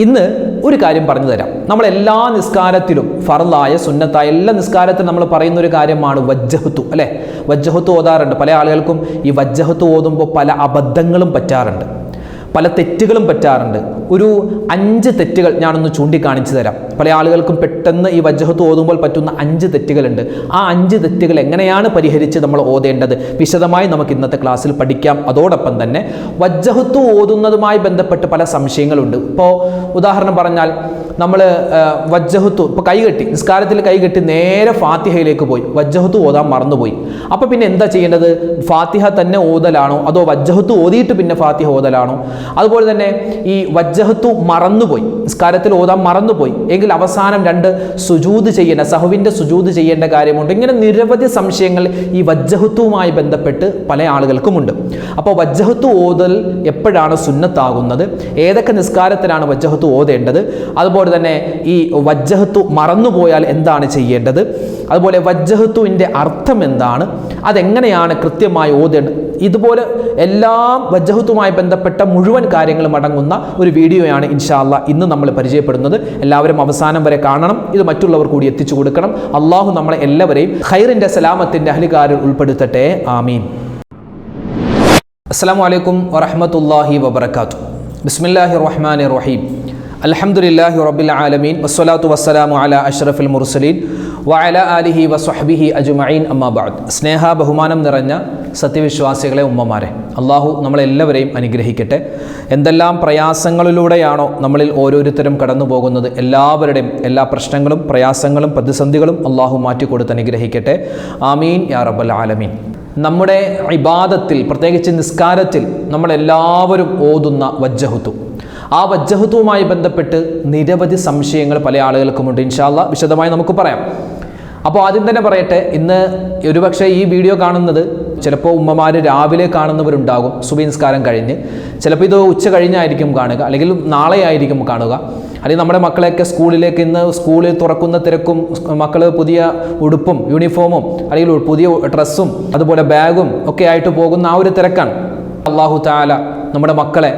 ഇന്ന് ഒരു കാര്യം പറഞ്ഞു തരാം. നമ്മളെല്ലാ നിസ്കാരത്തിലും ഫർളായ സുന്നത്തായ എല്ലാ നിസ്കാരത്തിലും നമ്മൾ പറയുന്ന ഒരു കാര്യമാണ് വജ്ജഹത്തു, അല്ലേ? വജ്ജഹത്തു ഓതാറുണ്ട്. പല ആളുകൾക്കും ഈ വജ്ജഹത്തു ഓതുമ്പോൾ പല അബദ്ധങ്ങളും പറ്റാറുണ്ട്, പല തെറ്റുകളും പറ്റാറുണ്ട്. ഒരു 5 തെറ്റുകൾ ഞാനൊന്ന് ചൂണ്ടിക്കാണിച്ചു തരാം. പല ആളുകൾക്കും പെട്ടെന്ന് ഈ വജ്ജഹത്ത് ഓതുമ്പോൾ പറ്റുന്ന 5 തെറ്റുകളുണ്ട്. ആ 5 തെറ്റുകൾ എങ്ങനെയാണ് പരിഹരിച്ച് നമ്മൾ ഓതേണ്ടത് വിശദമായി നമുക്ക് ഇന്നത്തെ ക്ലാസ്സിൽ പഠിക്കാം. അതോടൊപ്പം തന്നെ വജ്ജഹത്ത് ഓതുന്നതുമായി ബന്ധപ്പെട്ട് പല സംശയങ്ങളുണ്ട്. ഇപ്പോൾ ഉദാഹരണം പറഞ്ഞാൽ നമ്മൾ വജ്ജഹത്തു ഇപ്പോൾ കൈകെട്ടി, നിസ്കാരത്തിൽ കൈകെട്ടി നേരെ ഫാത്തിഹയിലേക്ക് പോയി, വജ്ജഹത്ത് ഓതാൻ മറന്നുപോയി. അപ്പോൾ പിന്നെ എന്താ ചെയ്യേണ്ടത്? ഫാത്തിഹ തന്നെ ഓതലാണോ അതോ വജ്ജഹത്ത് ഓതിയിട്ട് പിന്നെ ഫാത്തിഹ ഓതലാണോ? അതുപോലെ തന്നെ ഈ വജ്ജഹത്തു മറന്നുപോയി, നിസ്കാരത്തിൽ ഓതാൻ മറന്നുപോയി എങ്കിൽ അവസാനം 2 സുജൂദ് ചെയ്യേണ്ട, സഹവിൻ്റെ സുജൂദ് ചെയ്യേണ്ട കാര്യമുണ്ട്. ഇങ്ങനെ നിരവധി സംശയങ്ങൾ ഈ വജ്ജഹത്തുമായി ബന്ധപ്പെട്ട് പല ആളുകൾക്കുമുണ്ട്. അപ്പോൾ വജ്ജഹത്ത് ഓതൽ എപ്പോഴാണ് സുന്നത്താകുന്നത്, ഏതൊക്കെ നിസ്കാരത്തിലാണ് വജ്ജഹത്ത് ഓതേണ്ടത്, അതുപോലെ തന്നെ ഈ വജ്ജഹത്തു മറന്നുപോയാൽ എന്താണ് ചെയ്യേണ്ടത്, അതുപോലെ വജ്ജഹത്തുവിൻ്റെ അർത്ഥം എന്താണ്, അതെങ്ങനെയാണ് കൃത്യമായി ഓതേണ്ടത്, ഇതുപോലെ എല്ലാം വജ്ജഹത്തുമായി ബന്ധപ്പെട്ട മുഴുവൻ കാര്യങ്ങളും അടങ്ങുന്ന ഒരു വീഡിയോയാണ് ഇൻഷാ അല്ലാഹ് ഇന്ന് നമ്മൾ പരിചയപ്പെടുന്നത്. എല്ലാവരും അവസാനം വരെ കാണണം, ഇത് മറ്റുള്ളവർ കൂടി എത്തിച്ചു കൊടുക്കണം. അള്ളാഹു നമ്മളെ എല്ലാവരെയും ഖൈറിൻ്റെ സലാമത്തിൻ്റെ അഹ്ലികാരിൽ ഉൾപ്പെടുത്തട്ടെ. ആമീൻ. അസ്സലാമു അലൈക്കും വറഹ്മത്തുള്ളാഹി വബറകാതുഹു. ബിസ്മില്ലാഹിർ റഹ്മാനിർ റഹീം. അൽഹംദുലില്ലാഹി റബ്ബിൽ ആലമീൻ വസ്സലാത്തു വസ്സലാമു അലാ അഷ്റഫിൽ മുർസലീൻ വഅലാ ആലിഹി വസ്വഹ്ബിഹി അജ്മഈൻ അമ്മാ ബഅദ്. സ്നേഹ ബഹുമാനം നിറഞ്ഞ സത്യവിശ്വാസികളെ, ഉമ്മമാരെ, അള്ളാഹു നമ്മളെല്ലാവരെയും അനുഗ്രഹിക്കട്ടെ. എന്തെല്ലാം പ്രയാസങ്ങളിലൂടെയാണോ നമ്മളിൽ ഓരോരുത്തരും കടന്നു പോകുന്നത്, എല്ലാവരുടെയും എല്ലാ പ്രശ്നങ്ങളും പ്രയാസങ്ങളും പ്രതിസന്ധികളും അള്ളാഹു മാറ്റിക്കൊടുത്ത് അനുഗ്രഹിക്കട്ടെ. ആമീൻ യാ റബ്ബൽ ആലമീൻ. നമ്മുടെ ഇബാദത്തിൽ, പ്രത്യേകിച്ച് നിസ്കാരത്തിൽ നമ്മളെല്ലാവരും ഓതുന്ന വജ്ജഹത്തു, ആ വജ്ജഹത്തുമായി ബന്ധപ്പെട്ട് നിരവധി സംശയങ്ങൾ പല ആളുകൾക്കുമുണ്ട്. ഇൻഷാ അല്ലാഹ് വിശദമായി നമുക്ക് പറയാം. അപ്പോൾ ആദ്യം തന്നെ പറയട്ടെ, ഇന്ന് ഒരുപക്ഷെ ഈ വീഡിയോ കാണുന്നത് ചിലപ്പോൾ ഉമ്മമാർ രാവിലെ കാണുന്നവരുണ്ടാകും, സുബഹി നിസ്കാരം കഴിഞ്ഞ്. ചിലപ്പോൾ ഇത് ഉച്ച കഴിഞ്ഞായിരിക്കും കാണുക, അല്ലെങ്കിൽ നാളെ ആയിരിക്കും കാണുക. അല്ലെങ്കിൽ നമ്മുടെ മക്കളെയൊക്കെ സ്കൂളിലേക്ക്, ഇന്ന് സ്കൂളിൽ തുറക്കുന്ന തിരക്കും, മക്കൾ പുതിയ ഉടുപ്പും യൂണിഫോമും അല്ലെങ്കിൽ പുതിയ ഡ്രസ്സും അതുപോലെ ബാഗും ഒക്കെ ആയിട്ട് പോകുന്ന ആ ഒരു തിരക്കാണ്. അല്ലാഹു തആല നമ്മുടെ മക്കളെ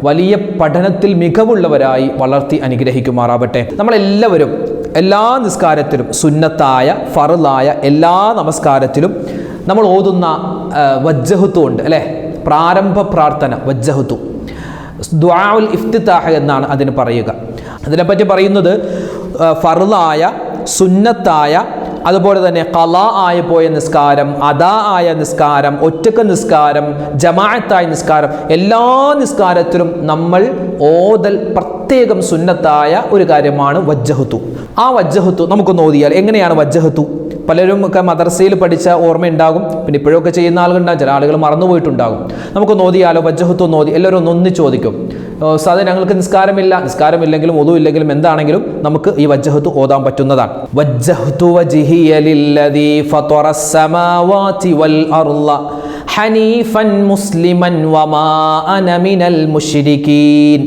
വലിയ പഠനത്തിൽ മികവുള്ളവരായി വളർത്തി അനുഗ്രഹിക്കുമാറാവട്ടെ. നമ്മളെല്ലാവരും എല്ലാ നിസ്കാരത്തിലും, സുന്നത്തായ ഫർളായ എല്ലാ നമസ്കാരത്തിലും നമ്മൾ ഓതുന്ന വജ്ജഹത്തു ഉണ്ട്, അല്ലേ? പ്രാരംഭ പ്രാർത്ഥന വജ്ജഹത്തു, ദുആഉൽ ഇഫ്തിതാഹ് എന്നാണ് അതിന് പറയുക. അതിനെപ്പറ്റി പറയുന്നത് ഫർളായ, സുന്നത്തായ, അതുപോലെ തന്നെ ഖളാ ആയി പോയ നിസ്കാരം, അദാ ആയ നിസ്കാരം, ഒറ്റക്ക് നിസ്കാരം, ജമാഅത്തായ നിസ്കാരം, എല്ലാ നിസ്കാരത്തിലും നമ്മൾ ഓതൽ പ്രത്യേകം സുന്നത്തായ ഒരു കാര്യമാണ് വജ്ജഹത്തു. ആ വജ്ജഹത്തു നമുക്കൊന്ന് ഓതിയാൽ എങ്ങനെയാണ് വജ്ജഹത്തു? പലരും ഒക്കെ മദർസയിൽ പഠിച്ച ഓർമ്മയുണ്ടാകും, പിന്നെ ഇപ്പോഴൊക്കെ ചെയ്യുന്ന ആളുകളുണ്ടാകും, ചില ആളുകൾ മറന്നുപോയിട്ടുണ്ടാകും. നമുക്കൊന്ന് ഓതിയാലോ? വജ്ജഹത്തു ഒന്ന് ഓതി. എല്ലാവരും ഒന്ന് ചോദിക്കും, സാധാരണ ഞങ്ങൾക്ക് നിസ്കാരമില്ലെങ്കിലും ഒതു ഇല്ലെങ്കിലും എന്താണെങ്കിലും നമുക്ക് ഈ വജ്ജഹത്തു ഓതാൻ പറ്റുന്നതാണ്. വജ്ജഹ്തു വജ്ഹിയ ലില്ലദീ ഫതറസ് സമാവാതി വൽ അർള ഹനീഫൻ മുസ്ലിമൻ വമാ അന മിനൽ മുശ്രികീൻ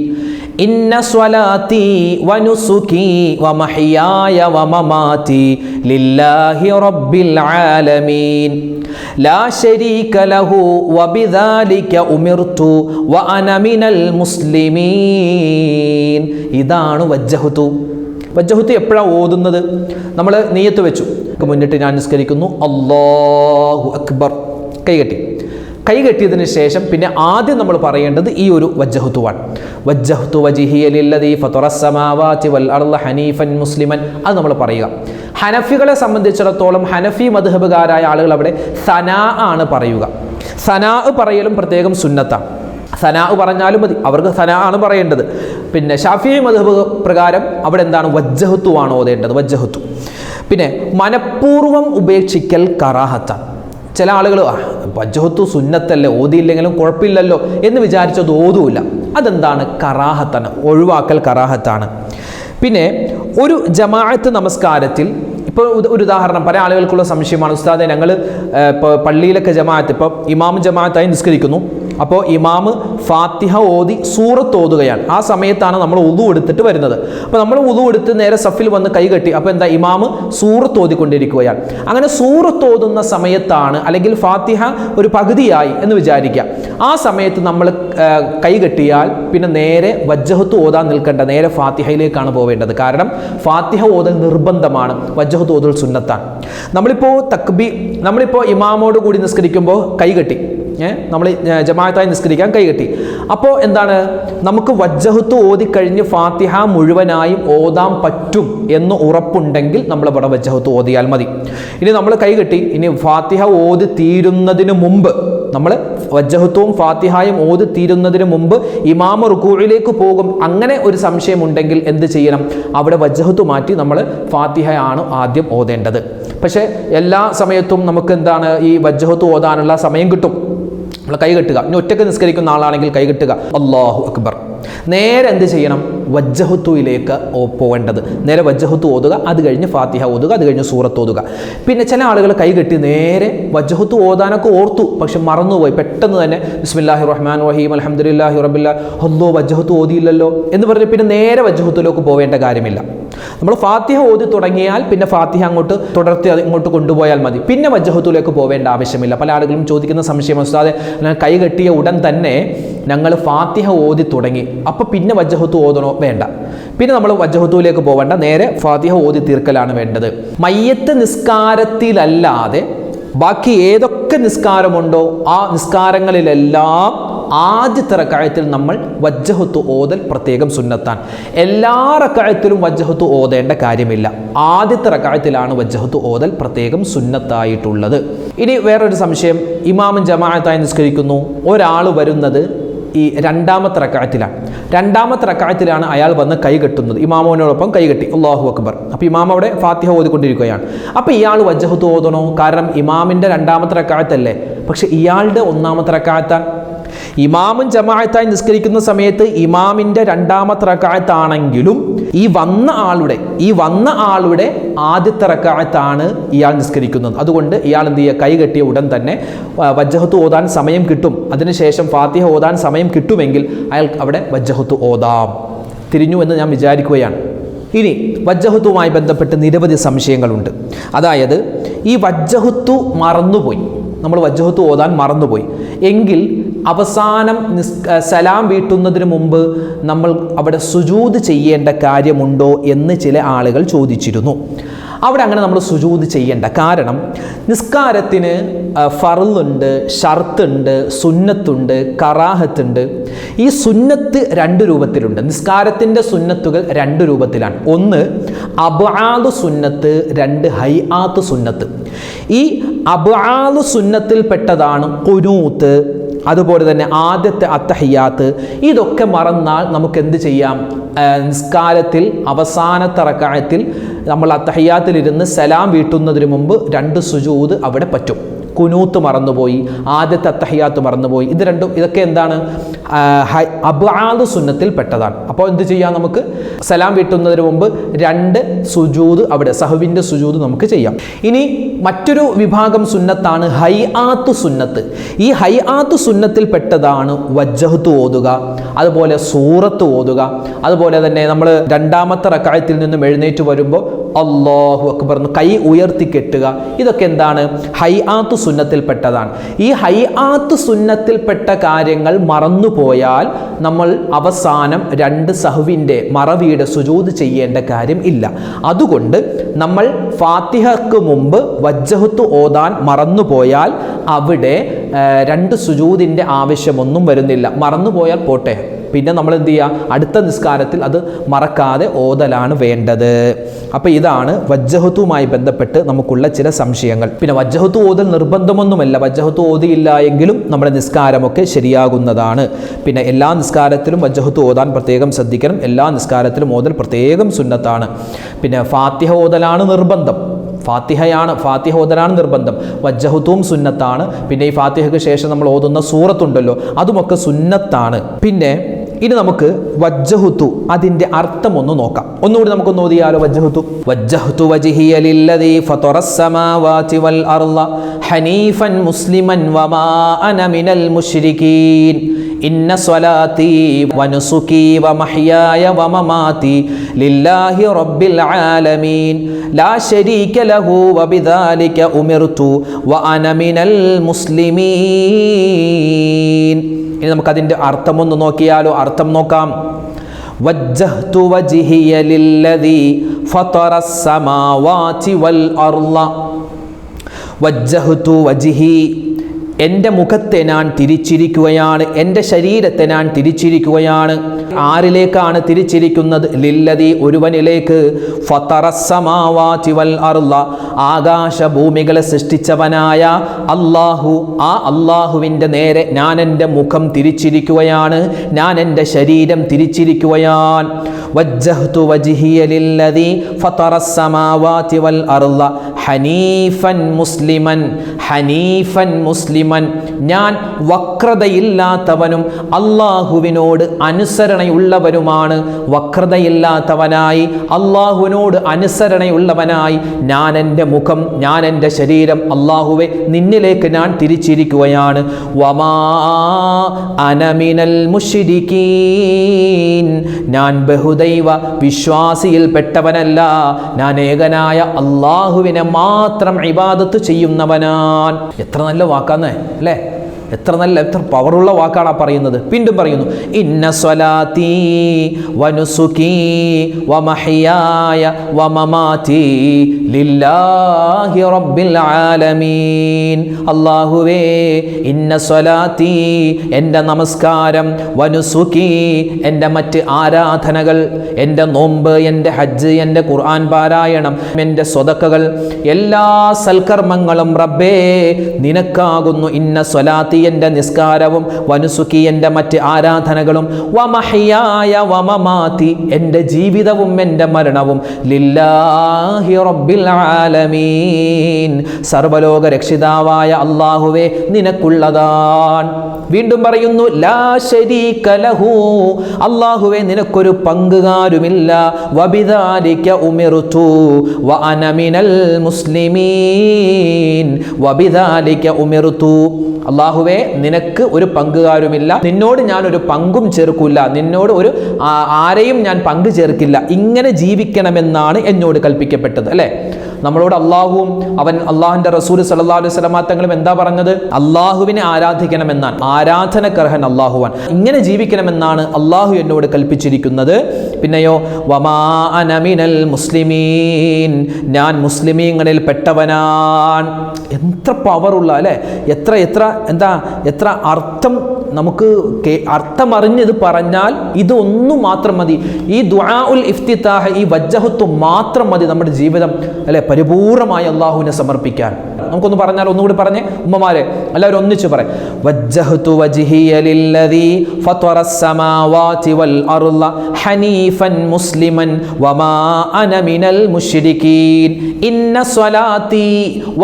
ഇന്ന സ്വലാത്തി വനുസുകി വമഹ്യായ വമമാതി ലില്ലാഹി റബ്ബിൽ ആലമീൻ ലാ ശരീക ലഹു വബിദാലിക ഉമിർതു വഅന മിനൽ മുസ്ലിമീൻ. ഇതാണ് വജ്ജഹത്തു. വജ്ജഹത്തു എപ്പോഴാണ് ഓതുന്നത്? നമ്മൾ നിയ്യത്ത് വെച്ചു, മുന്നിട്ട് ഞാൻ നിസ്കരിക്കുന്നു, അല്ലാഹു അക്ബർ, കൈകെട്ടിയതിന് ശേഷം പിന്നെ ആദ്യം നമ്മൾ പറയേണ്ടത് ഈ ഒരു വജ്ജഹത്തുവാണ്. വജ്ജഹ്തു വജ്ഹിയ ലില്ലദീ ഫതറസ് സമാവാതി വൽ അർള ഹനീഫൻ മുസ്ലിമൻ, അത് നമ്മൾ പറയുക. ഹനഫികളെ സംബന്ധിച്ചിടത്തോളം, ഹനഫി മദ്ഹബുകാരായ ആളുകൾ അവിടെ സനാ ആണ് പറയുക. സനാ പറയലും പ്രത്യേകം സുന്നത്താണ്. സനാ പറഞ്ഞാലും മതി, അവർക്ക് സനാ ആണ് പറയേണ്ടത്. പിന്നെ ശാഫിഈ മദ്ഹബ് പ്രകാരം അവിടെ എന്താണ്? വജ്ജഹത്തു ആണ് ഓതേണ്ടത്, വജ്ജഹത്തു. പിന്നെ മനഃപൂർവ്വം ഉപേക്ഷിക്കൽ കറാഹത്താണ്. ചില ആളുകൾ വജ്ജഹത്തു സുന്നത്തല്ലേ, ഓതിയില്ലെങ്കിലും കുഴപ്പമില്ലല്ലോ എന്ന് വിചാരിച്ചത് ഓതൂല്ല. അതെന്താണ്? കറാഹത്താണ്, ഒഴിവാക്കൽ കറാഹത്താണ്. പിന്നെ ഒരു ജമാഅത്ത് നമസ്കാരത്തിൽ, ഇപ്പോൾ ഒരു ഉദാഹരണം, പല ആളുകൾക്കുള്ള സംശയമാണ്, ഉസ്താദെ ഞങ്ങൾ ഇപ്പോൾ പള്ളിയിലൊക്കെ ജമാഅത്ത്, ഇപ്പോൾ ഇമാം ജമാഅത്തായി നിസ്കരിക്കുന്നു, അപ്പോൾ ഇമാമ് ഫാത്തിഹ ഓതി സൂറത്ത് ഓതുകയാണ്. ആ സമയത്താണ് നമ്മൾ ഉളു എടുത്തിട്ട് വരുന്നത്. അപ്പോൾ നമ്മൾ ഉളു എടുത്ത് നേരെ സഫിൽ വന്ന് കൈ കെട്ടി. അപ്പോൾ എന്താ, ഇമാമ് സൂറത്ത് ഓതിക്കൊണ്ടിരിക്കുകയാണ്. അങ്ങനെ സൂറത്ത് ഓതുന്ന സമയത്താണ്, അല്ലെങ്കിൽ ഫാത്തിഹ ഒരു പകുതിയായി എന്ന് വിചാരിക്കുക, ആ സമയത്ത് നമ്മൾ കൈ കെട്ടിയാൽ പിന്നെ നേരെ വജ്ജഹത്ത് ഓതാൻ നിൽക്കേണ്ട, നേരെ ഫാത്തിഹയിലേക്കാണ് പോവേണ്ടത്. കാരണം ഫാത്തിഹ ഓതൽ നിർബന്ധമാണ്, വജ്ജഹത്ത് ഓതൽ സുന്നത്താണ്. നമ്മളിപ്പോൾ ഇമാമോട് കൂടി നിസ്കരിക്കുമ്പോൾ കൈ കെട്ടി, നമ്മൾ ജമാഅത്തായി നിസ്കരിക്കാൻ കൈ കെട്ടി. അപ്പോൾ എന്താണ്, നമുക്ക് വജ്ജഹത്ത് ഓതിക്കഴിഞ്ഞ് ഫാത്തിഹ മുഴുവനായും ഓതാൻ പറ്റും എന്ന് ഉറപ്പുണ്ടെങ്കിൽ നമ്മൾ ഇവിടെ വജ്ജഹത്ത് ഓതിയാൽ മതി. ഇനി നമ്മൾ കൈ കെട്ടി, ഇനി ഫാത്തിഹ ഓതി തീരുന്നതിന് മുമ്പ്, നമ്മൾ വജ്ജഹത്തും ഫാത്തിഹായും ഓതി തീരുന്നതിന് മുമ്പ് ഇമാമ റുകൂഇലേക്ക് പോകും, അങ്ങനെ ഒരു സംശയമുണ്ടെങ്കിൽ എന്ത് ചെയ്യണം, അവിടെ വജ്ജഹത്ത് മാറ്റി നമ്മൾ ഫാത്തിഹയാണ് ആദ്യം ഓതേണ്ടത്. പക്ഷേ എല്ലാ സമയത്തും നമുക്ക് എന്താണ്, ഈ വജ്ജഹത്ത് ഓതാനുള്ള സമയം കിട്ടും. നമ്മൾ കൈ കെട്ടുക, ഇനി ഒറ്റയ്ക്ക് നിസ്കരിക്കുന്ന ആളാണെങ്കിൽ കൈ കെട്ടുക, അല്ലാഹു അക്ബർ, നേരെ എന്ത് ചെയ്യണം, വജ്ജഹത്തുയിലേക്ക് പോകേണ്ടത്. നേരെ വജ്ജഹത്ത് ഓതുക, അത് കഴിഞ്ഞ് ഫാത്തിഹ ഓതുക, അത് കഴിഞ്ഞ് സൂറത്ത് ഓതുക. പിന്നെ ചില ആളുകൾ കൈ കെട്ടി നേരെ വജ്ജഹത്ത് ഓതാനൊക്കെ ഓർത്തു, പക്ഷെ മറന്നുപോയി, പെട്ടെന്ന് തന്നെ ബിസ്മില്ലാഹിർ റഹ്മാനിർ റഹീം അൽഹംദുലില്ലാഹി റബ്ബിൽ അല്ലാഹു വജ്ജഹത്ത് ഓതിയില്ലല്ലോ എന്ന് പറഞ്ഞ് പിന്നെ നേരെ വജ്ജഹത്തിലേക്ക് പോവേണ്ട കാര്യമില്ല. നമ്മൾ ഫാത്തിഹ ഓതി തുടങ്ങിയാൽ പിന്നെ ഫാത്തിഹ അങ്ങോട്ട് തുടർത്തി ഇങ്ങോട്ട് കൊണ്ടുപോയാൽ മതി, പിന്നെ വജ്ജഹത്തിലേക്ക് പോവേണ്ട ആവശ്യമില്ല. പല ആളുകളും ചോദിക്കുന്ന സംശയം, ഉസ്താദേ കൈ കെട്ടിയ ഉടൻ തന്നെ ഞങ്ങൾ ഫാത്തിഹ ഓതി തുടങ്ങി, അപ്പോൾ പിന്നെ വജ്ജഹത്ത് ഓതണോ? വേണ്ട, പിന്നെ നമ്മൾ വജ്ജഹത്തിലേക്ക് പോവേണ്ട, നേരെ ഫാത്തിഹ ഓതി തീർക്കലാണ് വേണ്ടത്. മയ്യത്ത് നിസ്കാരത്തിലല്ലാതെ ബാക്കി ഏതൊക്കെ നിസ്കാരമുണ്ടോ ആ നിസ്കാരങ്ങളിലെല്ലാം ആദ്യത്തെ റക്അത്തിൽ നമ്മൾ വജ്ജഹത്ത് ഓതൽ പ്രത്യേകം സുന്നത്താണ്. എല്ലാ റക്അത്തിലും വജ്ജഹത്ത് ഓതേണ്ട കാര്യമില്ല, ആദ്യത്തെ റക്അത്തിലാണ് വജ്ജഹത്ത് ഓതൽ പ്രത്യേകം സുന്നത്തായിട്ടുള്ളത്. ഇനി വേറൊരു സംശയം, ഇമാമും ജമാഅത്തായി നിസ്കരിക്കുന്നു, ഒരാൾ വരുന്നത് ഈ രണ്ടാമത്തെ റക്അത്തിലാണ്. രണ്ടാമത്തെ റക്അത്തിലാണ് അയാൾ വന്ന് കൈ കെട്ടുന്നത്, ഇമാമിനോടൊപ്പം കൈ കെട്ടി, അല്ലാഹു അക്ബർ. അപ്പോൾ ഇമാം അവിടെ ഫാത്തിഹ ഓതിക്കൊണ്ടിരിക്കുകയാണ്. അപ്പോൾ ഇയാൾ വജ്ജഹത്ത് ഓതണോ? കാരണം ഇമാമിൻ്റെ രണ്ടാമത്തെ റക്അത്തല്ലേ, പക്ഷെ ഇയാളുടെ ഒന്നാമത്തെ റക്അത്താണ്. ഇമാമും ജമാഅത്തായി നിസ്കരിക്കുന്ന സമയത്ത് ഇമാമിൻ്റെ രണ്ടാമത്തെ റക്അത്താണെങ്കിലും ഈ വന്ന ആളുടെ ആദ്യത്തെ റക്അത്താണ് ഇയാൾ നിസ്കരിക്കുന്നത്. അതുകൊണ്ട് ഇയാൾ എന്ത് ചെയ്യുക, കൈ കെട്ടിയ ഉടൻ തന്നെ വജ്ജഹത്ത് ഓതാൻ സമയം കിട്ടും, അതിനുശേഷം ഫാത്തിഹ ഓതാൻ സമയം കിട്ടുമെങ്കിൽ അയാൾ അവിടെ വജ്ജഹത്ത് ഓതാം. തിരിഞ്ഞു എന്ന് ഞാൻ വിചാരിക്കുകയാണ്. ഇനി വജ്ജഹത്തുമായി ബന്ധപ്പെട്ട് നിരവധി സംശയങ്ങളുണ്ട്. അതായത് ഈ വജ്ജഹത്തു മറന്നുപോയി, നമ്മൾ വജ്ജഹത്ത് ഓതാൻ മറന്നുപോയി എങ്കിൽ അവസാനം സലാം വീട്ടുന്നതിന് മുമ്പ് നമ്മൾ അവിടെ സുജൂദ് ചെയ്യേണ്ട കാര്യമുണ്ടോ എന്ന് ചില ആളുകൾ ചോദിച്ചിരുന്നു. അവിടെ അങ്ങനെ നമ്മൾ സുജൂദ് ചെയ്യേണ്ട. കാരണം നിസ്കാരത്തിന് ഫർളുണ്ട്, ഷർത്തുണ്ട്, സുന്നത്തുണ്ട്, കറാഹത്തുണ്ട്. ഈ സുന്നത്ത് രണ്ട് രൂപത്തിലുണ്ട്. നിസ്കാരത്തിൻ്റെ സുന്നത്തുകൾ രണ്ട് രൂപത്തിലാണ്. ഒന്ന് അബ്ആദ് സുന്നത്ത്, രണ്ട് ഹൈആത്ത് സുന്നത്ത്. ഈ അബ്ആദ് സുന്നത്തിൽപ്പെട്ടതാണ് ഖുനൂത്ത്, അതുപോലെ തന്നെ ആദ്യത്തെ അത്തഹിയാത്ത്. ഇതൊക്കെ മറന്നാൽ നമുക്ക് എന്ത് ചെയ്യാം, നിസ്കാരത്തിൽ അവസാനത്തെ റക്അത്തിൽ നമ്മൾ അത്തഹിയാത്തിലിരുന്ന് സലാം വീട്ടുന്നതിന് മുമ്പ് രണ്ട് സുജൂദ് അവിടെ പറ്റും. കുനൂത്ത് മറന്നുപോയി, ആദ്യത്തെ അത്തഹിയാത്ത് മറന്നുപോയി, ഇതൊക്കെ എന്താണ്, അബ്ആദ് സുന്നത്തിൽ പെട്ടതാണ്. അപ്പോൾ എന്ത് ചെയ്യാം, നമുക്ക് സലാം വീട്ടുന്നതിന് മുമ്പ് രണ്ട് സുജൂദ് അവിടെ സഹവിൻ്റെ സുജൂദ് നമുക്ക് ചെയ്യാം. ഇനി മറ്റൊരു വിഭാഗം സുന്നത്താണ് ഹൈആത്ത് സുന്നത്ത്. ഈ ഹൈആത്ത് സുന്നത്തിൽ പെട്ടതാണ് വജ്ജഹത്ത് ഓതുക, അതുപോലെ സൂറത്ത് ഓതുക, അതുപോലെ തന്നെ നമ്മൾ രണ്ടാമത്തെ റക്അത്തിൽ നിന്നും എഴുന്നേറ്റ് വരുമ്പോൾ അല്ലാഹു അക്ബർ കൈ ഉയർത്തി കെട്ടുക. ഇതൊക്കെ എന്താണ്, ഹൈആത്ത് സുന്നത്തിൽപ്പെട്ടതാണ്. ഈ ഹൈആത്ത് സുന്നത്തിൽപ്പെട്ട കാര്യങ്ങൾ മറന്നുപോയാൽ നമ്മൾ അവസാനം രണ്ട് സഹ്വിൻ്റെ മറവിയുടെ സുജൂദ് ചെയ്യേണ്ട കാര്യം ഇല്ല. അതുകൊണ്ട് നമ്മൾ ഫാത്തിഹക്ക് മുമ്പ് വജ്ജഹത്ത് ഓതാൻ മറന്നുപോയാൽ അവിടെ രണ്ട് സുജൂദിൻ്റെ ആവശ്യമൊന്നും വരുന്നില്ല. മറന്നുപോയാൽ പോട്ടെ, പിന്നെ നമ്മൾ എന്ത് ചെയ്യുക, അടുത്ത നിസ്കാരത്തിൽ അത് മറക്കാതെ ഓതലാണ് വേണ്ടത്. അപ്പോൾ ഇതാണ് വജ്ജഹത്തുമായി ബന്ധപ്പെട്ട് നമുക്കുള്ള ചില സംശയങ്ങൾ. പിന്നെ വജ്ജഹത്ത് ഓതൽ നിർബന്ധമൊന്നുമല്ല, വജ്ജഹത്ത് ഓതിയില്ല എങ്കിലും നമ്മുടെ നിസ്കാരമൊക്കെ ശരിയാകുന്നതാണ്. പിന്നെ എല്ലാ നിസ്കാരത്തിലും വജ്ജഹത്ത് ഓതാൻ പ്രത്യേകം ശ്രദ്ധിക്കണം. എല്ലാ നിസ്കാരത്തിലും ഓതൽ പ്രത്യേകം സുന്നത്താണ്. പിന്നെ ഫാത്തിഹ ഓതലാണ് നിർബന്ധം, ഫാത്തിഹ ഓതലാണ് നിർബന്ധം. വജ്ജഹത്തും സുന്നത്താണ്. പിന്നെ ഈ ഫാത്തിഹയ്ക്ക് ശേഷം നമ്മൾ ഓതുന്ന സൂറത്തുണ്ടല്ലോ അതുമൊക്കെ സുന്നത്താണ്. പിന്നെ ഇനി നമുക്ക് വജ്ജഹ്തു അതിൻ്റെ അർത്ഥം ഒന്ന് നോക്കാം. ഒന്നുകൂടി നമുക്കൊന്ന് ഓതിയാലോ. വജ്ജഹ്തു വജ്ഹിയ ലില്ലദീ ഫതറസ് സമാവാതി വൽ അർള ഹനീഫൻ മുസ്ലിമൻ വമാ അന മിനൽ മുശ്രികീൻ ഇന്ന സ്വലാത്തി വനുസുകി വമഹ്യായ വമമാതി ലില്ലാഹി റബ്ബിൽ ആലമീൻ ലാ ശരീക ലഹു വബിദാലിക ഉമിർതു വഅന മിനൽ മുസ്ലിമീൻ. ഇനി നമുക്കതിൻ്റെ അർത്ഥമൊന്ന് നോക്കിയാലോ. അർത്ഥം നോക്കാം. വജ്ജഹ്തു വജ്ഹിയ ലില്ലദീ ഫതറസ് സമാവാതി വൽ അർള. വജ്ജഹ്തു വജ്ഹി, എൻ്റെ മുഖത്തെ ഞാൻ തിരിച്ചിരിക്കുകയാണ്, എൻ്റെ ശരീരത്തെ ഞാൻ തിരിച്ചിരിക്കുകയാണ്. ആരിലേക്കാണ് തിരിച്ചിരിക്കുന്നത്? ലില്ലദീ, ഒരുവനിലേക്ക്. ഫതറസ് സമാവാതി വൽ അർള, ആകാശഭൂമികളെ സൃഷ്ടിച്ചവനായ അല്ലാഹു, ആ അല്ലാഹുവിൻ്റെ നേരെ ഞാൻ എൻ്റെ മുഖം തിരിച്ചിരിക്കുകയാണ്, ഞാൻ എൻ്റെ ശരീരം തിരിച്ചിരിക്കുകയാണ്. വജ്ജഹ്തു വജ്ഹിയ ലില്ലദീ ഫതറസ് സമാവാതി വൽ അർള ഹനീഫൻ മുസ്ലിമൻ. ഹനീഫൻ മുസ്ലിമൻ, ഞാൻ വക്രതയില്ലാത്തവനും അല്ലാഹുവിനോട് അനുസരണയുള്ളവനുമാണ്. വക്രതയില്ലാത്തവനായി അല്ലാഹുവിനോട് അനുസരണയുള്ളവനായി ഞാൻ എൻ്റെ മുഖം, ഞാൻ എൻ്റെ ശരീരം അല്ലാഹുവെ നിന്നിലേക്ക് ഞാൻ തിരിച്ചിരിക്കുകയാണ്. വമാ അന മിനൽ മുശ്രികീൻ, ഞാൻ ബഹുദൈവ വിശ്വാസിയിൽപ്പെട്ടവനല്ല, ഞാൻ ഏകനായ അല്ലാഹുവിനെ മാത്രം ഇബാദത്ത് ചെയ്യുന്നവനാൻ. എത്ര നല്ല വാക്കാന്നേ അല്ലേ? എത്ര പവറുള്ള വാക്കാണ് ആ പറയുന്നത്. വീണ്ടും പറയുന്നു, ഇന്ന സ്വലാത്തി വനുസുകി വമഹ്യായ വമമാതി ലില്ലാഹി റബ്ബിൽ ആലമീൻ. അല്ലാഹുവേ, ഇന്ന സ്വലാത്തി, എൻ്റെ നമസ്കാരം, വനുസുകി, എൻ്റെ മറ്റ് ആരാധനകൾ, എൻ്റെ നോമ്പ്, എൻ്റെ ഹജ്ജ്, എൻ്റെ ഖുർആൻ പാരായണം, എൻ്റെ സ്വതക്കകൾ, എല്ലാ സൽക്കർമ്മങ്ങളും റബ്ബേ നിനക്കാകുന്നു. ഇന്ന സ്വലാത്തി, എൻ്റെ നിസ്കാരവും, വനുസുക്കി, എൻ്റെ മറ്റ് ആരാധനകളും, വമഹ്യായ വമമാതി, എൻ്റെ ജീവിതവും എൻ്റെ മരണവും, ലില്ലാഹി റബ്ബിൽ ആലമീൻ, സർവലോക രക്ഷിതാവായ അല്ലാഹുവേ നിനക്കുള്ളതാണ്. വീണ്ടും പറയുന്നു, ലാ ശരീക ലഹു, അല്ലാഹുവേ നിനക്കൊരു പങ്കുകാരുമില്ല. വബിദാലിക ഉമിർതു വഅന മിനൽ മുസ്ലിമീൻ. വബിദാലിക ഉമിർതു, അല്ലാഹുവേ നിനക്ക് ഒരു പങ്കുകാരുമില്ല, നിന്നോട് ഞാൻ ഒരു പങ്കും ചേർക്കില്ല, നിന്നോട് ഒരു ആരെയും ഞാൻ പങ്കു ചേർക്കില്ല. ഇങ്ങനെ ജീവിക്കണമെന്നാണ് എന്നോട് കൽപ്പിക്കപ്പെട്ടത് അല്ലേ? നമ്മളോട് അള്ളാഹുവും അള്ളാഹുവിൻ്റെ റസൂൽ സല്ലല്ലാഹു അലൈഹി വസല്ലം തങ്ങളും എന്താ പറഞ്ഞത്? അള്ളാഹുവിനെ ആരാധിക്കണമെന്നാണ്. ആരാധനക്കർഹൻ അള്ളാഹുവാൻ. ഇങ്ങനെ ജീവിക്കണമെന്നാണ് അള്ളാഹു എന്നോട് കൽപ്പിച്ചിരിക്കുന്നത്. പിന്നെയോ, വമാ അന മിനൽ മുസ്ലിമീൻ, ഞാൻ മുസ്ലിമീങ്ങളിൽ പെട്ടവനാണ്. എത്ര പവറുള്ള അല്ലേ? എത്ര അർത്ഥം നമുക്ക് അർത്ഥമറിഞ്ഞത് പറഞ്ഞാൽ ഇത് ഒന്നും മാത്രം മതി. ഈ ദുആ ഉൽ ഇഫ്തിതാഹ്, ഈ വജ്ജഹത്തു മാത്രം മതി നമ്മുടെ ജീവിതം അല്ലെ പരിപൂർണമായി അല്ലാഹുവിനെ സമർപ്പിക്കാൻ. നമുക്കൊന്ന് പറഞ്ഞാൽ, ഒന്നുകൂടി പറഞ്ഞേ ഉമ്മമാരെ, എല്ലാവരും ഒന്നിച്ച് പറയും. വജ്ജഹ്തു വജ്ഹിയ ലില്ലദീ ഫതറസ് സമാവാതി വൽ അർള ഹനീഫൻ മുസ്ലിമൻ വമാ അന മിനൽ മുശ്രികീൻ ഇന്ന സ്വലാത്തി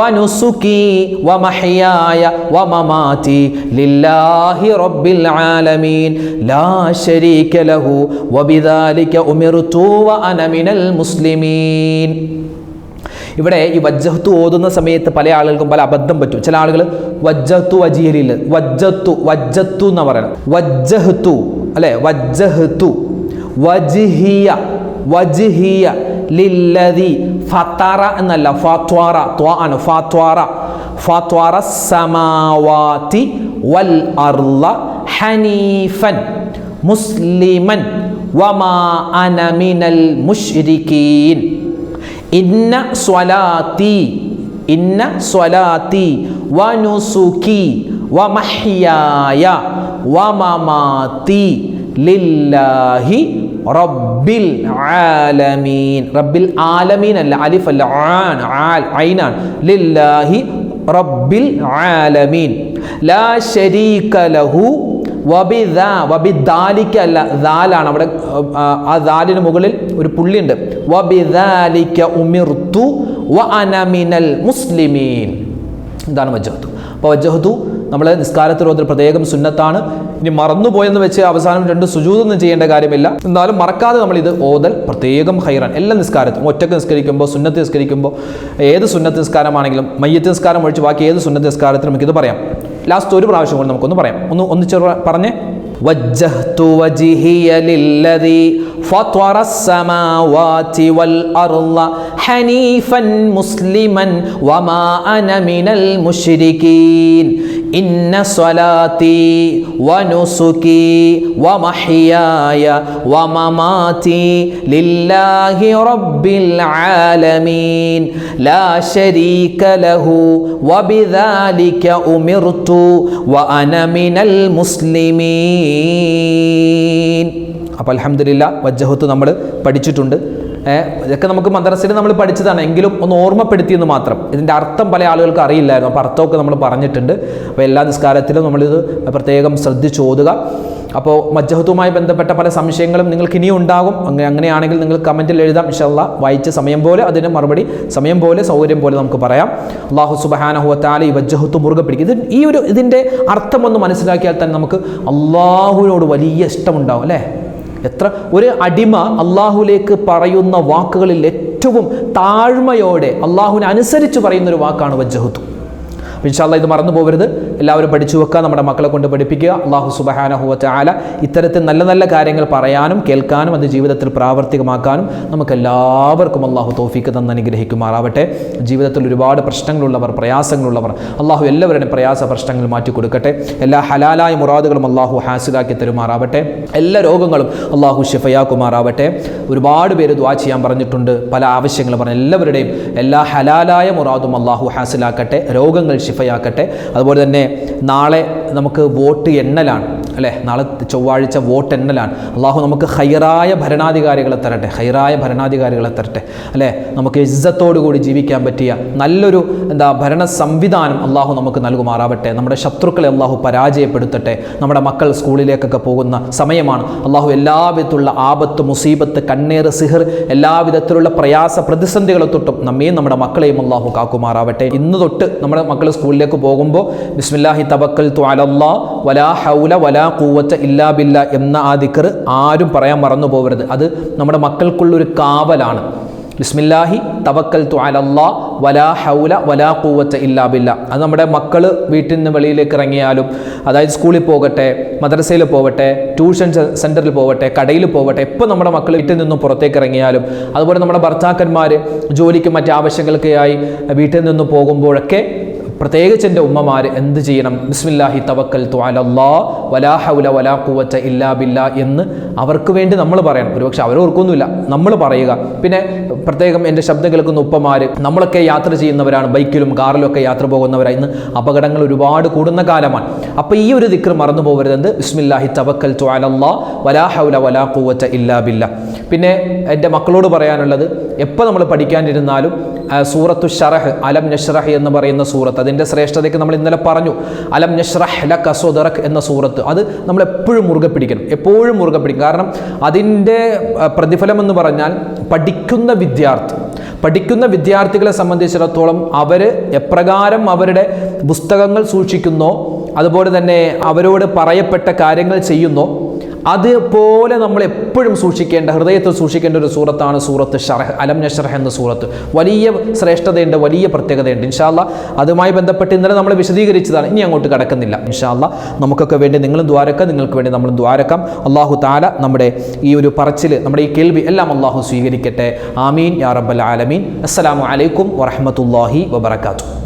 വനുസുകി വമഹ്യായ വമമാതി ലില്ലാഹി റബ്ബിൽ ആലമീൻ ലാ ശരീക ലഹു വബിദാലിക ഉമിർതു വഅന മിനൽ മുസ്ലിമീൻ. ഇവിടെ ഈ വജ്ജഹ്തു ഓതുന്ന സമയത്ത് പല ആളുകൾക്കും പല അബദ്ധം പറ്റും. ചില ആളുകൾ വജ്ജഹ്തു വജിഹലില്ല, വജ്ജത്തു എന്ന് പറയണം. വജ്ജഹ്തു അല്ലെ, വജ്ജഹ്തു വജ്ഹിയ ലില്ലദി, ഫതറ എന്നല്ല, ഫത്വറ, ത്വ ആണ്, ഫത്വറ സമാവാതി വൽ അർള ഹനീഫൻ മുസ്ലിമൻ വമാ അന മിനൽ മുശ്രികീൻ ഇന്ന സ്വലാത്തി വനുസുകി വമഹ്യായ വമമാതി ലില്ലാഹി റബ്ബിൽ ആലമീൻ. റബ്ബിൽ ആലമീൻ അല്ല, അലിഫ് അല്ല, ഐനാൻ. ലില്ലാഹി റബ്ബിൽ ആലമീൻ ലാ ശരീക ലഹു വബിദാലിക അല്ല, ദാലാണ് അവിടെ. ആ ദാലിന് മുകളിൽ ഒരു പുള്ളിയുണ്ട്. വബിദാലിക ഉമിർതു വഅന മിനൽ മുസ്ലിമീൻ. ഇതാണ് വജ്ജഹ്തു. അപ്പോൾ വജ്ജഹ്തു നമ്മൾ നിസ്കാരത്തിൽ ഓതൽ പ്രത്യേകം സുന്നത്താണ്. ഇനി മറന്നുപോയെന്ന് വെച്ച് അവസാനം 2 സുജൂദൊന്നും ചെയ്യേണ്ട കാര്യമില്ല. എന്നാലും മറക്കാതെ നമ്മൾ ഇത് ഓതൽ പ്രത്യേകം ഖൈറാൻ. എല്ലാ നിസ്കാരത്തും ഒറ്റക്ക് നിസ്കരിക്കുമ്പോൾ, സുന്നത്ത് നിസ്കരിക്കുമ്പോൾ, ഏത് സുന്നത്ത് നിസ്കാരമാണെങ്കിലും മയ്യത്ത് നിസ്കാരം ഒഴിച്ച് ബാക്കി ഏത് സുന്നത്ത് നിസ്കാരത്തിലും നമുക്കിത് പറയാം. ലാസ്റ്റ് ഒരു പ്രാവശ്യം കൊണ്ട് നമുക്കൊന്ന് പറയാം. ഒന്നിച്ച് പറഞ്ഞേ. وجهت وجهي للذي فطر السماوات والأرض حنيفا مسلما وما أنا من المشركين إن صلاتي ونسكي ومحياي ومماتي لله رب العالمين لا شريك له وبذلك أمرت وأنا من المسلمين. അപ്പോൾ അൽഹംദുലില്ലാ വജ്ജഹത്ത് നമ്മൾ പഠിച്ചിട്ടുണ്ട്. ഇതൊക്കെ നമുക്ക് മദ്രസയിൽ നമ്മൾ പഠിച്ചതാണ്, എങ്കിലും ഒന്ന് ഓർമ്മപ്പെടുത്തിയെന്ന് മാത്രം. ഇതിൻ്റെ അർത്ഥം പല ആളുകൾക്ക് അറിയില്ലായിരുന്നു. അപ്പോൾ അർത്ഥമൊക്കെ നമ്മൾ പറഞ്ഞിട്ടുണ്ട്. അപ്പോൾ എല്ലാ നിസ്കാരത്തിലും നമ്മളിത് പ്രത്യേകം ശ്രദ്ധിച്ച് ഓതുക. അപ്പോൾ വജ്ജഹത്തുമായി ബന്ധപ്പെട്ട പല സംശയങ്ങളും നിങ്ങൾക്ക് ഇനിയും ഉണ്ടാകും. അങ്ങനെയാണെങ്കിൽ നിങ്ങൾ കമൻറ്റിൽ എഴുതാം. ഇൻഷാ അല്ലാഹ് വായിച്ച സമയം പോലെ അതിന് മറുപടി സമയം പോലെ സൗകര്യം പോലെ നമുക്ക് പറയാം. അല്ലാഹു സുബ്ഹാനഹു വ തആല ഈ വജ്ജഹത്ത് മുറുകെ പിടിക്കും. ഇതിൻ്റെ അർത്ഥം ഒന്ന് മനസ്സിലാക്കിയാൽ തന്നെ നമുക്ക് അള്ളാഹുവിനോട് വലിയ ഇഷ്ടമുണ്ടാവും അല്ലേ? എത്ര ഒരു അടിമ അള്ളാഹുലേക്ക് പറയുന്ന വാക്കുകളിൽ ഏറ്റവും താഴ്മയോടെ അള്ളാഹുവിനെ അനുസരിച്ച് പറയുന്നൊരു വാക്കാണ് വജ്ജഹത്ത്. ഇൻഷാ അല്ലാഹ് ഇത് മറന്നു പോകരുത്. എല്ലാവരും പഠിച്ചു വെക്കുക, നമ്മുടെ മക്കളെ കൊണ്ട് പഠിപ്പിക്കുക. അല്ലാഹു സുബ്ഹാനഹു വ തആല ഇത്തരത്തിൽ നല്ല നല്ല കാര്യങ്ങൾ പറയാനും കേൾക്കാനും അത് ജീവിതത്തിൽ പ്രാവർത്തികമാക്കാനും നമുക്കെല്ലാവർക്കും അല്ലാഹു തൗഫീഖ് തന്ന് അനുഗ്രഹിക്കുമാറാവട്ടെ. ജീവിതത്തിൽ ഒരുപാട് പ്രശ്നങ്ങളുള്ളവർ, പ്രയാസങ്ങളുള്ളവർ അല്ലാഹു എല്ലാവരുടെയും പ്രയാസ പ്രശ്നങ്ങൾ മാറ്റി കൊടുക്കട്ടെ. എല്ലാ ഹലാലായ മുറാദുകളും അല്ലാഹു ഹാസിലാക്കി തരുമാറാവട്ടെ. എല്ലാ രോഗങ്ങളും അല്ലാഹു ശിഫയാക്കുമാറാവട്ടെ. ഒരുപാട് പേര് ദുആ ചെയ്യാൻ പറഞ്ഞിട്ടുണ്ട്, പല ആവശ്യങ്ങൾ പറഞ്ഞ എല്ലാവരുടെയും എല്ലാ ഹലാലായ മുറാദും അല്ലാഹു ഹാസിലാക്കട്ടെ, രോഗങ്ങൾ ശിഫയാക്കട്ടെ. അതുപോലെ തന്നെ നാളെ നമുക്ക് വോട്ട് എണ്ണലാണ് അല്ലേ? നാളെ ചൊവ്വാഴ്ച വോട്ട് എണ്ണലാണ്. അള്ളാഹു നമുക്ക് ഹൈറായ ഭരണാധികാരികളെ തരട്ടെ, ഹൈറായ ഭരണാധികാരികളെ തരട്ടെ അല്ലേ? നമുക്ക് ഇസ്സത്തോടു കൂടി ജീവിക്കാൻ പറ്റിയ നല്ലൊരു ഭരണ സംവിധാനം അള്ളാഹു നമുക്ക് നൽകുമാറാവട്ടെ. നമ്മുടെ ശത്രുക്കളെ അള്ളാഹു പരാജയപ്പെടുത്തട്ടെ. നമ്മുടെ മക്കൾ സ്കൂളിലേക്കൊക്കെ പോകുന്ന സമയമാണ്. അള്ളാഹു എല്ലാവിധത്തിലുള്ള ആപത്ത്, മുസീബത്ത്, കണ്ണേറ്, സിഹർ, എല്ലാവിധത്തിലുള്ള പ്രയാസ പ്രതിസന്ധികളെ തൊട്ടും നമ്മയും നമ്മുടെ മക്കളെയും അള്ളാഹു കാക്കുമാറാവട്ടെ. ഇന്ന് തൊട്ട് നമ്മുടെ മക്കൾ സ്കൂളിലേക്ക് പോകുമ്പോൾ ബിസ്മില്ലാഹി തവക്കൽതു അലല്ലാഹ് വലാ ഹൗല വലാ ഖുവത ഇല്ലാ ബില്ലാ എന്ന ആ ദിക്ർ ആരും പറയാൻ മറന്നു പോകരുത്. അത് നമ്മുടെ മക്കൾക്കുള്ളൊരു കാവലാണ്. ബിസ്മില്ലാഹി തവക്കൽതു അലല്ലാഹ് വലാ ഹൗല വലാ ഖുവത ഇല്ലാ ബില്ലാ. അത് നമ്മുടെ മക്കൾ വീട്ടിൽ നിന്ന് വെളിയിലേക്ക് ഇറങ്ങിയാലും, അതായത് സ്കൂളിൽ പോകട്ടെ, മദ്രസയിൽ പോകട്ടെ, ട്യൂഷൻ സെൻറ്ററിൽ പോകട്ടെ, കടയിൽ പോകട്ടെ, എപ്പോൾ നമ്മുടെ മക്കൾ വീട്ടിൽ നിന്നും പുറത്തേക്ക് ഇറങ്ങിയാലും, അതുപോലെ നമ്മുടെ ഭർത്താക്കന്മാർ ജോലിക്ക് മറ്റ് ആവശ്യങ്ങൾക്കായി വീട്ടിൽ നിന്ന് പോകുമ്പോഴൊക്കെ പ്രത്യേകിച്ച് എൻ്റെ ഉമ്മമാർ എന്ത് ചെയ്യണം? ബിസ്മില്ലാഹി തവക്കൽതു അലല്ലാഹ് വലാ ഹൗല വലാ ഖുവത ഇല്ലാ ബില്ലാ എന്ന് അവർക്ക് വേണ്ടി നമ്മൾ പറയണം. ഒരുപക്ഷെ അവരോർക്കൊന്നുമില്ല, നമ്മൾ പറയുക. പിന്നെ പ്രത്യേകം എൻ്റെ ശബ്ദം കേൾക്കുന്ന ഉപ്പമാർ, നമ്മളൊക്കെ യാത്ര ചെയ്യുന്നവരാണ്, ബൈക്കിലും കാറിലും ഒക്കെ യാത്ര പോകുന്നവരാണ്. ഇന്ന് അപകടങ്ങൾ ഒരുപാട് കൂടുന്ന കാലമാണ്. അപ്പോൾ ഈ ഒരു ദിക്ർ മറന്നു പോകരുത്. ബിസ്മില്ലാഹി തവക്കൽതു അലല്ലാഹ് വലാ ഹൗല വലാ ഖുവത ഇല്ലാ ബില്ലാ. പിന്നെ എൻ്റെ മക്കളോട് പറയാനുള്ളത്, എപ്പോൾ നമ്മൾ പഠിക്കാനിരുന്നാലും സൂറത്തു ശറഹ്, അലം നശ്റഹ് എന്ന് പറയുന്ന സൂറത്ത്, അതിൻ്റെ ശ്രേഷ്ഠതയ്ക്ക് നമ്മൾ ഇന്നലെ പറഞ്ഞു. അലം നശ്റഹ് ലക സദ്റക് എന്ന സൂറത്ത്, അത് നമ്മൾ എപ്പോഴും മുറുകെ പിടിക്കണം, എപ്പോഴും മുറുകെ പിടിക്കും. കാരണം അതിൻ്റെ പ്രതിഫലം എന്ന് പറഞ്ഞാൽ പഠിക്കുന്ന വിദ്യാർത്ഥികളെ സംബന്ധിച്ചിടത്തോളം അവർ എപ്രകാരം അവരുടെ പുസ്തകങ്ങൾ സൂക്ഷിക്കുന്നോ, അതുപോലെ തന്നെ അവരോട് പറയപ്പെട്ട കാര്യങ്ങൾ ചെയ്യുന്നോ, അതുപോലെ നമ്മൾ എപ്പോഴും സൂക്ഷിക്കേണ്ട, ഹൃദയത്തിൽ സൂക്ഷിക്കേണ്ട ഒരു സൂറത്താണ് സൂറത്ത് ശറഹ്, അലം നശ്റഹ് എന്ന സൂറത്ത്. വലിയ ശ്രേഷ്ഠതയുണ്ട്, വലിയ പ്രത്യേകതയുണ്ട്. ഇൻഷാ അല്ലാഹ് അതുമായി ബന്ധപ്പെട്ട് ഇന്നലെ നമ്മൾ വിശദീകരിച്ചതാണ്, ഇനി അങ്ങോട്ട് കടക്കുന്നില്ല. ഇൻഷാ അല്ലാഹ് നമുക്കൊക്കെ വേണ്ടി നിങ്ങളും ദ്വാരക്ക, നിങ്ങൾക്ക് വേണ്ടി നമ്മളും ദ്വാരക്കാം. അല്ലാഹു തആല നമ്മുടെ ഈ ഒരു പറച്ചിൽ, നമ്മുടെ ഈ കേൾവി എല്ലാം അല്ലാഹു സ്വീകരിക്കട്ടെ. ആമീൻ യാ റബ്ബൽ ആലമീൻ. അസ്സലാമു അലൈക്കും വറഹ്മത്തുള്ളാഹി വബറകാതുഹു.